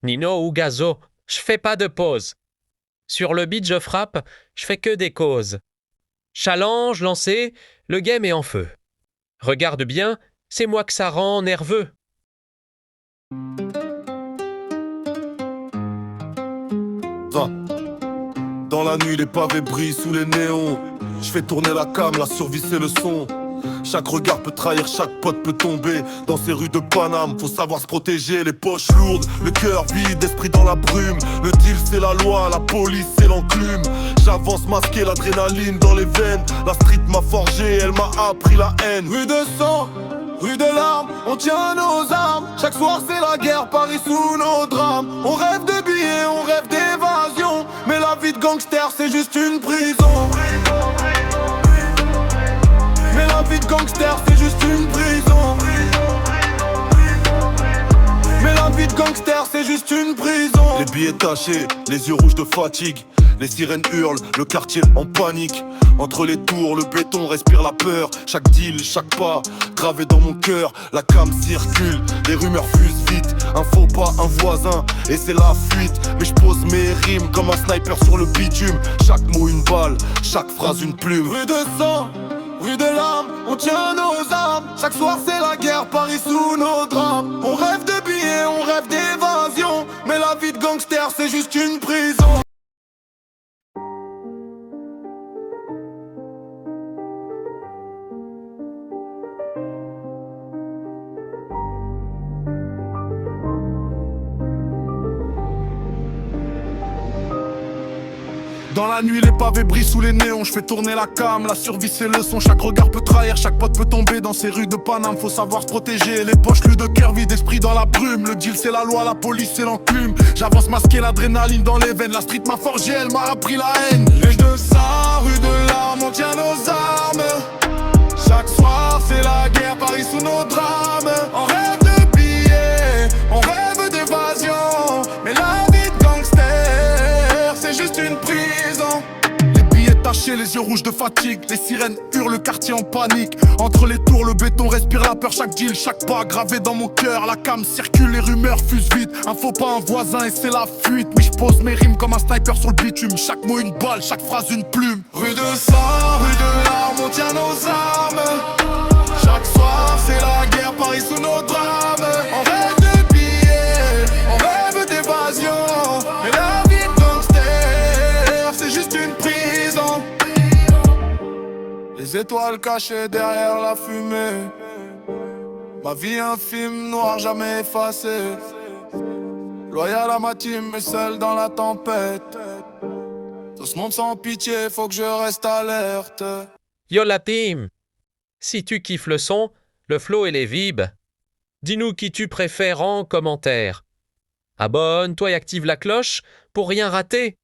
Nino ou Gazo, je fais pas de pause. Sur le beat je frappe, je fais que des causes. Challenge lancé, le game est en feu. Regarde bien, c'est moi que ça rend nerveux. Va. Dans la nuit, les pavés brillent sous les néons. Je fais tourner la cam, la survie c'est le son. Chaque regard peut trahir, chaque pote peut tomber. Dans ces rues de Paname, faut savoir se protéger. Les poches lourdes, le cœur vide, esprit dans la brume. Le deal c'est la loi, la police c'est l'enclume. J'avance masqué, l'adrénaline dans les veines. La street m'a forgé, elle m'a appris la haine. Rue de sang, rue de larmes, on tient nos armes. Chaque soir c'est la guerre, Paris sous nos drames. On rêve de billets, on rêve d'évasion. Mais la vie de gangster c'est juste une prison. Mais la vie de gangster c'est juste une prison. Mais la vie de gangster c'est juste une prison. Les billets tachés, les yeux rouges de fatigue. Les sirènes hurlent, le quartier en panique. Entre les tours, le béton respire la peur. Chaque deal, chaque pas, gravé dans mon cœur. La cam circule, les rumeurs fusent vite. Un faux pas, un voisin, et c'est la fuite. Mais je pose mes rimes comme un sniper sur le bitume. Chaque mot une balle, chaque phrase une plume. Rue de sang, rue de larmes, on tient nos armes. Chaque soir c'est la guerre, Paris sous nos drames. On rêve de billets, on rêve d'évasion. Mais la vie de gangster c'est juste une prison. Dans la nuit les pavés brillent sous les néons, je fais tourner la cam, la survie c'est le son, chaque regard peut trahir, chaque pote peut tomber dans ces rues de Paname, faut savoir se protéger, les poches lues de cœur vide, esprit dans la brume, le deal c'est la loi, la police c'est l'enclume, j'avance masqué, l'adrénaline dans les veines, la street m'a forgé, elle m'a appris la haine. Rue de sang, rue de larmes, on tient nos armes, chaque soir c'est la guerre, Paris sous nos drames, on rêve de billets, on rêve d'évasion, mais la vie de gangster c'est juste une prison. Les yeux rouges de fatigue, les sirènes hurlent, le quartier en panique. Entre les tours, le béton respire la peur. Chaque deal, chaque pas gravé dans mon cœur. La cam circule, les rumeurs fusent vite. Un faux pas, un voisin et c'est la fuite. Oui, je pose mes rimes comme un sniper sur le bitume. Chaque mot une balle, chaque phrase une plume. Rue de sang, rue de larmes, on tient nos armes. Chaque soir, c'est la guerre, Paris sous nos drames. On rêve de billets, on rêve d'évasion. Mais la vie de gangster, c'est juste une prison. Les étoiles cachées derrière la fumée. Ma vie un film noir jamais effacé. Loyal à ma team mais seul dans la tempête. Tout ce monde sans pitié, faut que je reste alerte. Yo la team! Si tu kiffes le son, le flow et les vibes, dis-nous qui tu préfères en commentaire. Abonne-toi et active la cloche pour rien rater.